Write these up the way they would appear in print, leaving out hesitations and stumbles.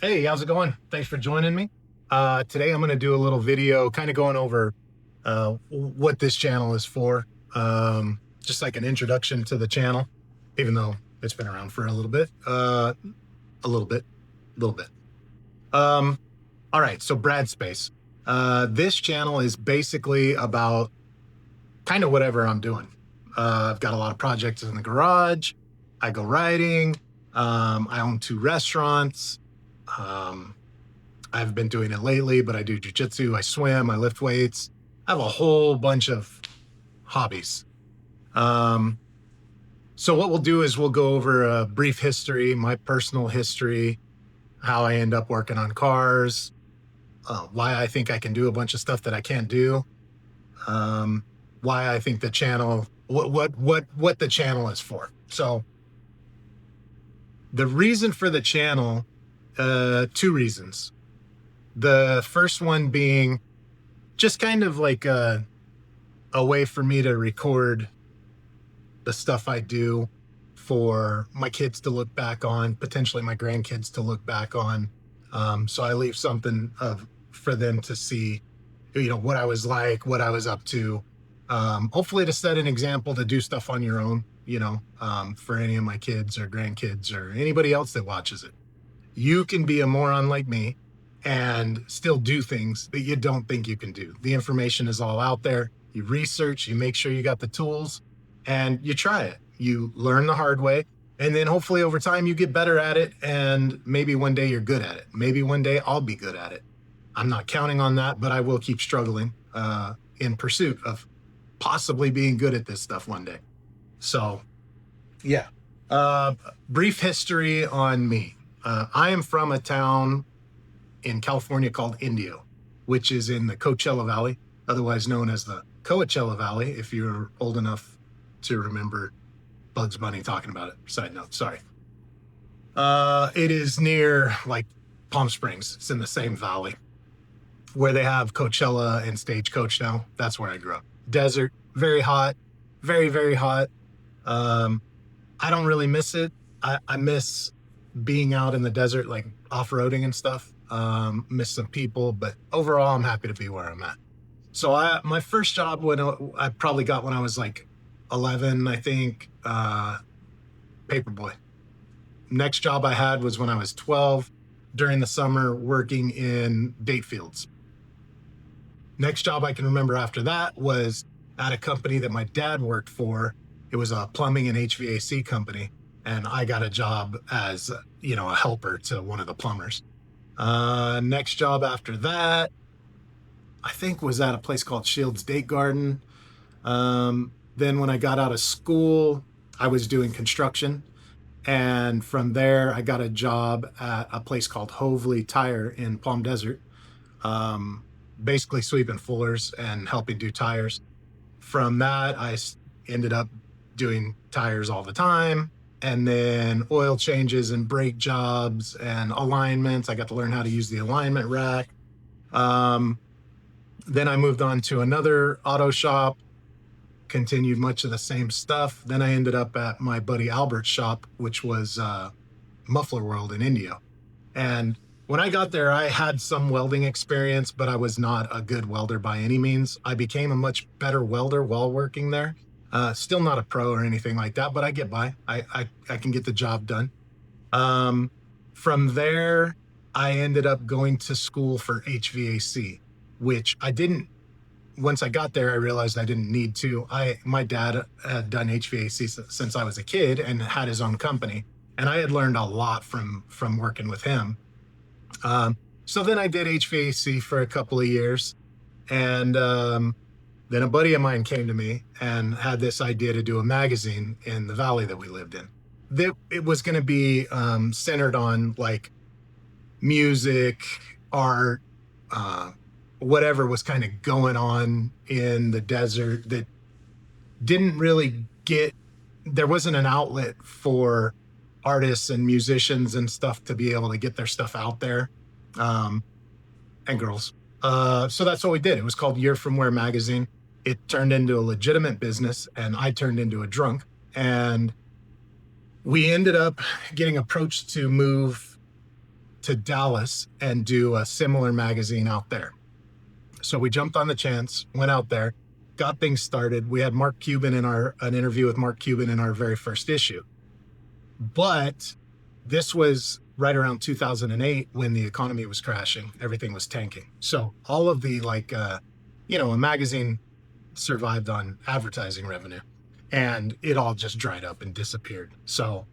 Hey, how's it going? Thanks for joining me. Today I'm going to do a little video kind of going over what this channel is for. Just like an introduction to the channel, even though it's been around for a little bit. A little bit. A little bit. All right, so BradSpace. This channel is basically about kind of whatever I'm doing. I've got a lot of projects in the garage. I go riding. I own 2 restaurants. Um, I've been doing it lately, but I do jujitsu, I swim, I lift weights. I have a whole bunch of hobbies. Um, so what we'll do is we'll go over a brief history, my personal history, how I end up working on cars, why I think I can do a bunch of stuff that I can't do, um, why I think the channel, what the channel is for. So the reason for the channel, 2 reasons. The first one being just kind of like a way for me to record the stuff I do for my kids to look back on, potentially my grandkids to look back on. So I leave something for them to see, what I was like, what I was up to. Hopefully to set an example to do stuff on your own, for any of my kids or grandkids or anybody else that watches it. You can be a moron like me and still do things that you don't think you can do. The information is all out there. You research, you make sure you got the tools, and you try it. You learn the hard way, and then hopefully over time you get better at it, and maybe one day you're good at it. Maybe one day I'll be good at it. I'm not counting on that, but I will keep struggling in pursuit of possibly being good at this stuff one day. So, yeah. Brief history on me. I am from a town in California called Indio, which is in the Coachella Valley, otherwise known as the Coachella Valley, if you're old enough to remember Bugs Bunny talking about it. Side note, sorry. It is near like Palm Springs. It's in the same valley where they have Coachella and Stagecoach now. That's where I grew up. Desert, very hot, very, very hot. Um, I don't really miss it. I miss being out in the desert, like off-roading and stuff. Miss some people, but overall, I'm happy to be where I'm at. So my first job when I probably got when I was like 11, I think, paperboy. Next job I had was when I was 12 during the summer working in date fields. Next job I can remember after that was at a company that my dad worked for. It was a plumbing and HVAC company, and I got a job as, a helper to one of the plumbers. Next job after that, I think was at a place called Shields Date Garden. Then when I got out of school, I was doing construction. And from there, I got a job at a place called Hovely Tire in Palm Desert, basically sweeping floors and helping do tires. From that, I ended up doing tires all the time. And then oil changes and brake jobs and alignments. I got to learn how to use the alignment rack. Then I moved on to another auto shop, continued much of the same stuff. Then I ended up at my buddy Albert's shop, which was Muffler World in India. And when I got there, I had some welding experience, but I was not a good welder by any means. I became a much better welder while working there. Still not a pro or anything like that, but I get by. I can get the job done. From there, I ended up going to school for HVAC, which I didn't. Once I got there, I realized I didn't need to. My dad had done HVAC since I was a kid and had his own company, and I had learned a lot from working with him. So then I did HVAC for a couple of years, and then a buddy of mine came to me and had this idea to do a magazine in the valley that we lived in. It was going to be centered on like music, art, whatever was kind of going on in the desert that didn't really there wasn't an outlet for artists and musicians and stuff to be able to get their stuff out there, and girls. So that's what we did. It was called Year From Where magazine. It turned into a legitimate business, and I turned into a drunk. And we ended up getting approached to move to Dallas and do a similar magazine out there. So we jumped on the chance, went out there, got things started. We had Mark Cuban an interview with Mark Cuban in our very first issue. But this was right around 2008 when the economy was crashing, everything was tanking. So all of the a magazine survived on advertising revenue, and it all just dried up and disappeared. So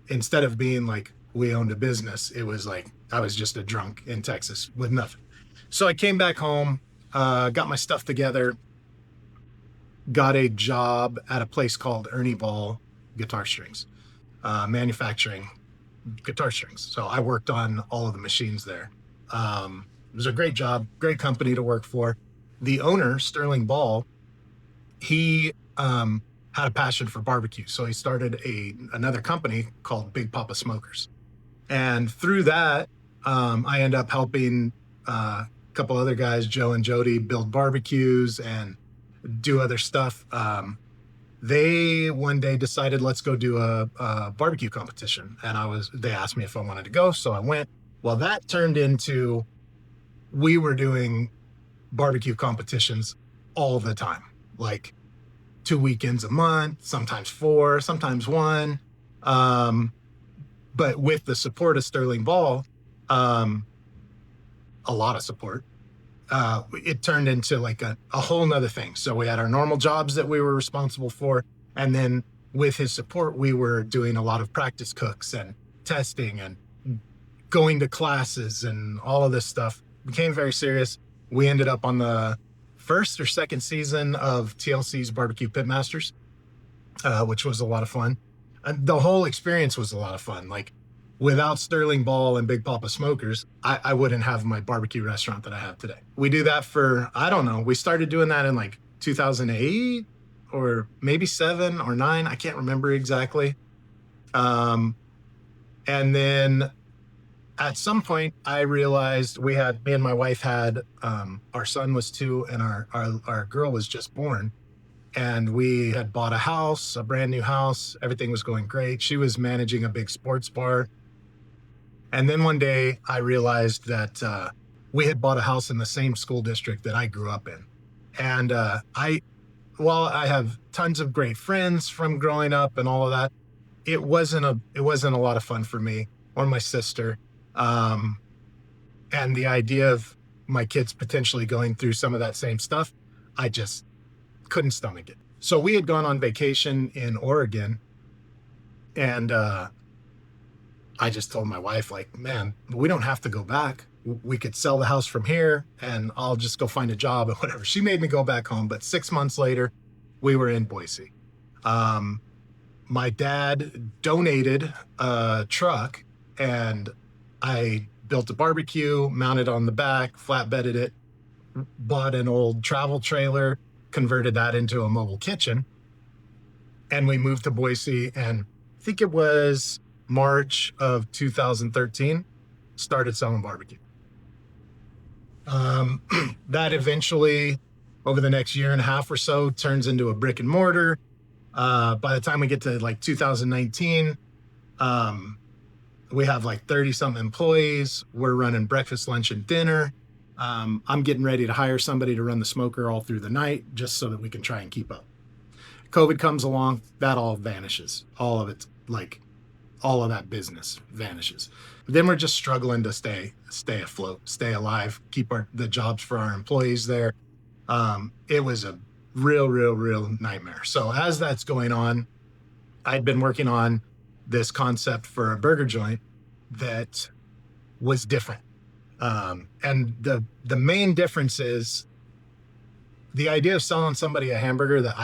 instead of being like we owned a business, it was like I was just a drunk in Texas with nothing. So I came back home, got my stuff together, got a job at a place called Ernie Ball Guitar Strings, manufacturing guitar strings. So I worked on all of the machines there. It was a great job, great company to work for. The owner, Sterling Ball, he had a passion for barbecue. So he started another company called Big Papa Smokers. And through that, I ended up helping a couple other guys, Joe and Jody, build barbecues and do other stuff. They one day decided, let's go do a barbecue competition. And they asked me if I wanted to go. So I went. Well, that turned into, we were doing barbecue competitions all the time, like 2 weekends a month, sometimes 4, sometimes 1. But with the support of Sterling Ball, a lot of support, it turned into like a whole nother thing. So we had our normal jobs that we were responsible for. And then with his support, we were doing a lot of practice cooks and testing and going to classes and all of this stuff. Became very serious. We ended up on the first or second season of TLC's Barbecue Pitmasters, which was a lot of fun. And the whole experience was a lot of fun. Like, without Sterling Ball and Big Papa Smokers, I wouldn't have my barbecue restaurant that I have today. We do that for, I don't know, we started doing that in like 2008 or maybe 7 or 9. I can't remember exactly. And then at some point I realized me and my wife had, our son was 2 and our girl was just born. And we had bought a house, a brand new house. Everything was going great. She was managing a big sports bar. And then one day I realized that we had bought a house in the same school district that I grew up in. And while I have tons of great friends from growing up and all of that, it wasn't a lot of fun for me or my sister. And the idea of my kids potentially going through some of that same stuff, I just couldn't stomach it. So we had gone on vacation in Oregon, and I just told my wife, like, man, we don't have to go back. We could sell the house from here and I'll just go find a job or whatever. She made me go back home, but 6 months later, we were in Boise. My dad donated a truck and I built a barbecue, mounted on the back, flatbedded it, bought an old travel trailer, converted that into a mobile kitchen, and we moved to Boise. And I think it was March of 2013, started selling barbecue. That eventually, over the next year and a half or so, turns into a brick and mortar. By the time we get to like 2019, we have like 30 something employees. We're running breakfast, lunch, and dinner. I'm getting ready to hire somebody to run the smoker all through the night just so that we can try and keep up. COVID comes along, that all vanishes. All of it, like all of that business vanishes. But then we're just struggling to stay afloat, stay alive, keep the jobs for our employees there. It was a real nightmare. So as that's going on, I'd been working on this concept for a burger joint that was different. And the main difference is the idea of selling somebody a hamburger that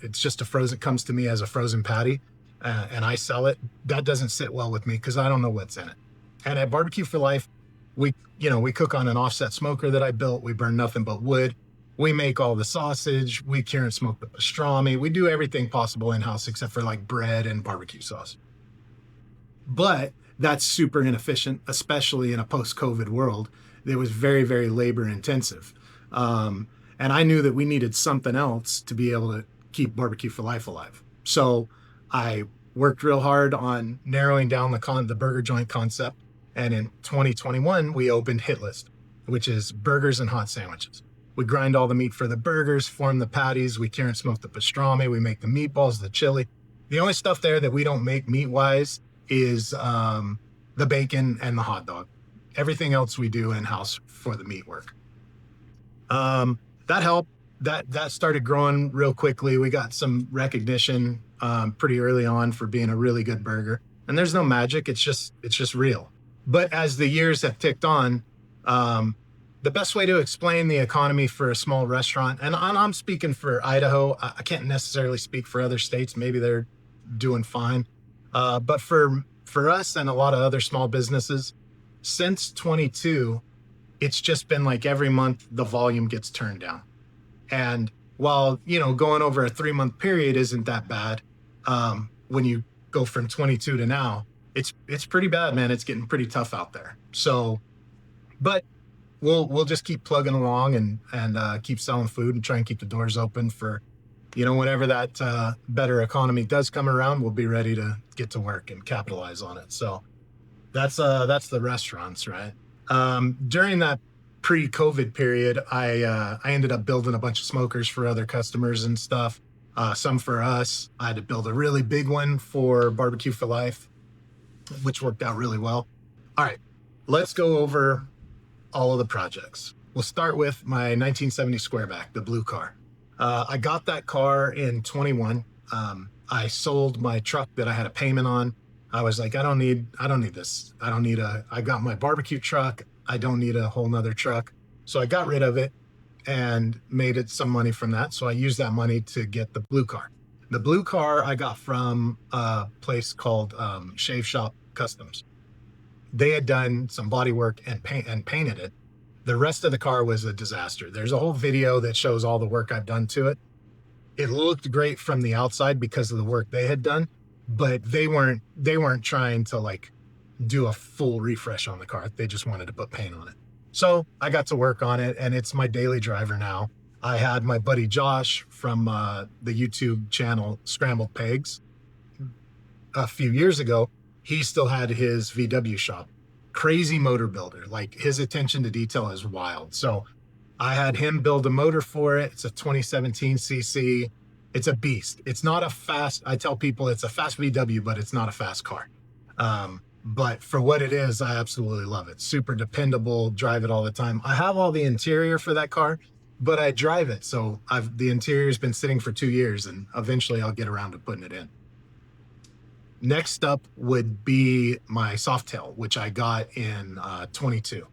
it's just comes to me as a frozen patty, and I sell it. That doesn't sit well with me because I don't know what's in it. And at Barbecue for Life, we cook on an offset smoker that I built. We burn nothing but wood. We make all the sausage. We cure and smoke the pastrami. We do everything possible in-house except for like bread and barbecue sauce. But that's super inefficient, especially in a post-COVID world. It was very, very labor intensive. And I knew that we needed something else to be able to keep Barbecue for Life alive. So I worked real hard on narrowing down the burger joint concept. And in 2021, we opened Hit List, which is burgers and hot sandwiches. We grind all the meat for the burgers, form the patties, we cure and smoke the pastrami, we make the meatballs, the chili. The only stuff there that we don't make meat-wise is the bacon and the hot dog. Everything else we do in-house for the meat work. That helped. That started growing real quickly. We got some recognition pretty early on for being a really good burger. And there's no magic. It's just real. But as the years have ticked on, the best way to explain the economy for a small restaurant, and I'm speaking for Idaho. I can't necessarily speak for other states. Maybe they're doing fine. But for us and a lot of other small businesses, since 22, it's just been like every month the volume gets turned down. And while, going over a 3-month period isn't that bad, when you go from 22 to now, it's pretty bad, man. It's getting pretty tough out there. So, but we'll just keep plugging along and keep selling food and try and keep the doors open for, whenever that better economy does come around, we'll be ready to get to work and capitalize on it. So that's the restaurants, right? During that pre-COVID period, I ended up building a bunch of smokers for other customers and stuff. Some for us. I had to build a really big one for Barbecue for Life, which worked out really well. All right, let's go over all of the projects. We'll start with my 1970 Squareback, the blue car. I got that car in 21. I sold my truck that I had a payment on. I was like, I don't need this. I got my barbecue truck. I don't need a whole nother truck. So I got rid of it and made it some money from that. So I used that money to get the blue car. The blue car I got from a place called Shave Shop Customs. They had done some body work and painted it. The rest of the car was a disaster. There's a whole video that shows all the work I've done to it. It looked great from the outside because of the work they had done, but they weren't trying to do a full refresh on the car. They just wanted to put paint on it. So I got to work on it, and it's my daily driver now. I had my buddy Josh from the YouTube channel Scrambled Pegs a few years ago. He still had his VW shop. Crazy motor builder. His attention to detail is wild. So I had him build a motor for it. It's a 2017 cc. It's a beast. It's not a fast, I tell people it's a fast VW, but it's not a fast car. But for what it is, I absolutely love it. Super dependable, drive it all the time. I have all the interior for that car, but I drive it. So the interior's been sitting for 2 years, and eventually I'll get around to putting it in. Next up would be my Softail, which I got in 22.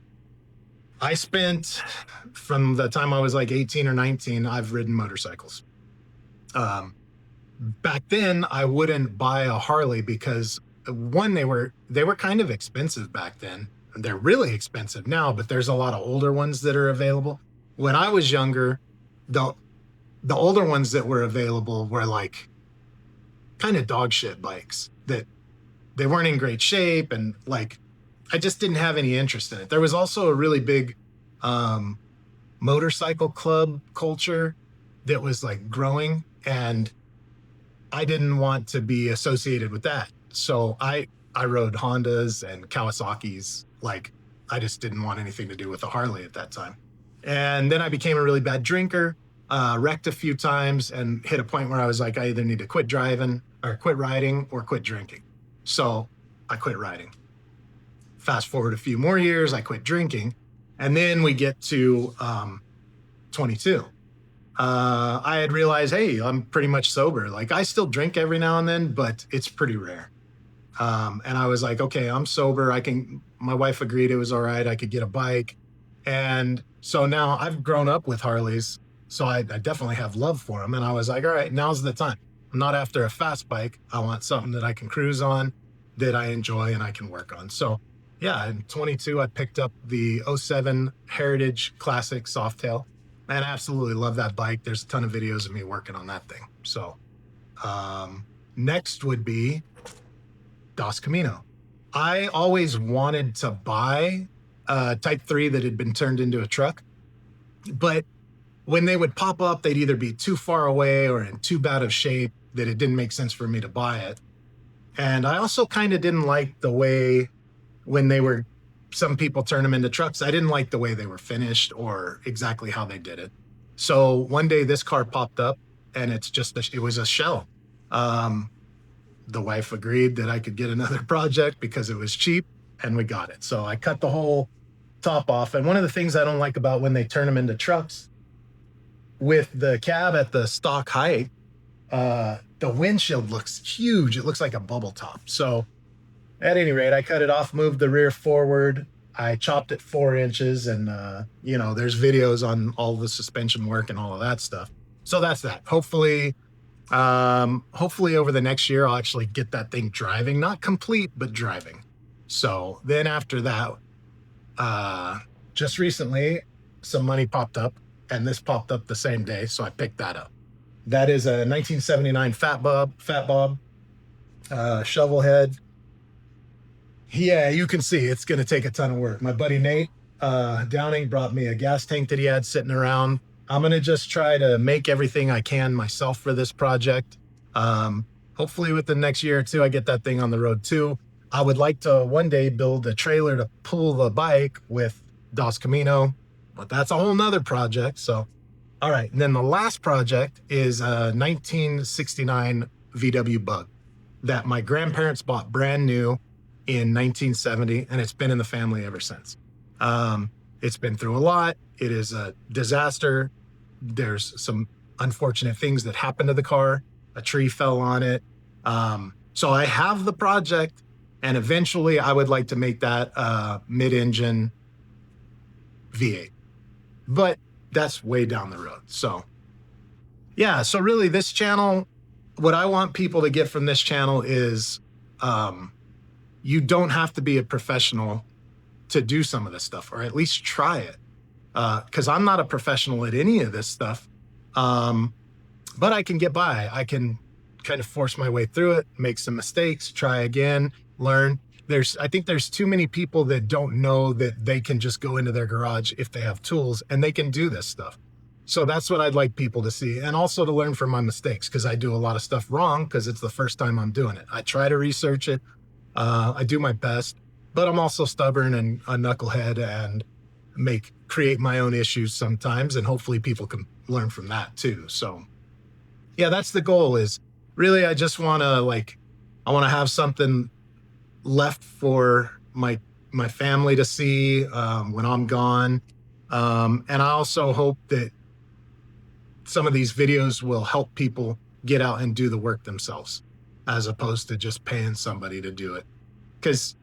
I spent, from the time I was 18 or 19, I've ridden motorcycles. Back then, I wouldn't buy a Harley because, one, they were kind of expensive back then. They're really expensive now, but there's a lot of older ones that are available. When I was younger, the older ones that were available were kind of dog shit bikes that they weren't in great shape, and I just didn't have any interest in it. There was also a really big motorcycle club culture that was growing, and I didn't want to be associated with that. So I rode Hondas and Kawasaki's. I just didn't want anything to do with a Harley at that time. And then I became a really bad drinker, wrecked a few times, and hit a point where I was I either need to quit driving or quit riding or quit drinking. So I quit riding. Fast forward a few more years, I quit drinking. And then we get to 22. I had realized, hey, I'm pretty much sober. I still drink every now and then, but it's pretty rare. And I was okay, I'm sober. My wife agreed it was all right. I could get a bike. And so now I've grown up with Harleys. So I definitely have love for them. And I was all right, now's the time. I'm not after a fast bike. I want something that I can cruise on, that I enjoy and I can work on. So yeah, in 22, I picked up the 07 Heritage Classic Softail. And I absolutely love that bike. There's a ton of videos of me working on that thing. So next would be Dos Camino. I always wanted to buy a Type 3 that had been turned into a truck, but when they would pop up, they'd either be too far away or in too bad of shape that it didn't make sense for me to buy it. And I also kind of didn't like the way when they were some people turn them into trucks. I didn't like the way they were finished or exactly how they did it. So one day this car popped up, and it was a shell. Um, the wife agreed that I could get another project because it was cheap, and we got it. So I cut the whole top off. And one of the things I don't like about when they turn them into trucks, with the cab at the stock height, the windshield looks huge. It looks like a bubble top. So at any rate, I cut it off, moved the rear forward. I chopped it 4 inches, and there's videos on all the suspension work and all of that stuff. So that's that. Hopefully over the next year, I'll actually get that thing driving, not complete, but driving. So then after that, just recently, some money popped up, and this popped up the same day, so I picked that up. That is a 1979 Fat Bob shovel head. Yeah, you can see it's going to take a ton of work. My buddy Nate Downing brought me a gas tank that he had sitting around. I'm going to just try to make everything I can myself for this project. Hopefully within the next year or two, I get that thing on the road too. I would like to one day build a trailer to pull the bike with Dos Camino, but that's a whole nother project. So, all right. And then the last project is a 1969 VW Bug that my grandparents bought brand new in 1970, and it's been in the family ever since. It's been through a lot. It is a disaster. There's some unfortunate things that happened to the car. A tree fell on it. So I have the project, and eventually I would like to make that mid-engine V8. But that's way down the road. So yeah, so really this channel, what I want people to get from this channel is you don't have to be a professional to do some of this stuff, or at least try it. Because I'm not a professional at any of this stuff, but I can get by. I can kind of force my way through it, make some mistakes, try again, learn. I think there's too many people that don't know that they can just go into their garage if they have tools and they can do this stuff. So that's what I'd like people to see, and also to learn from my mistakes, because I do a lot of stuff wrong because it's the first time I'm doing it. I try to research it. I do my best, but I'm also stubborn and a knucklehead and create my own issues sometimes, and hopefully people can learn from that too. So yeah, that's the goal. Is really, I just want to have something left for my family to see when I'm gone. And I also hope that some of these videos will help people get out and do the work themselves, as opposed to just paying somebody to do it. Because,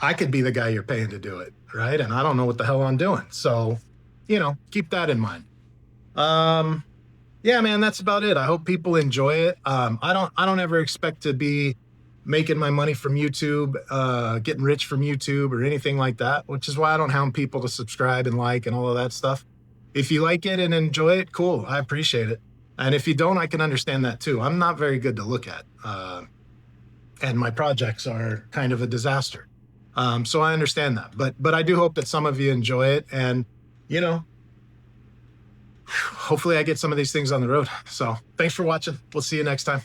I could be the guy you're paying to do it, right? And I don't know what the hell I'm doing. So, keep that in mind. Yeah, man, that's about it. I hope people enjoy it. I don't ever expect to be making my money from YouTube, getting rich from YouTube or anything like that, which is why I don't hound people to subscribe and like and all of that stuff. If you like it and enjoy it, cool. I appreciate it. And if you don't, I can understand that too. I'm not very good to look at. And my projects are kind of a disaster. So I understand that. But I do hope that some of you enjoy it. And, hopefully I get some of these things on the road. So thanks for watching. We'll see you next time.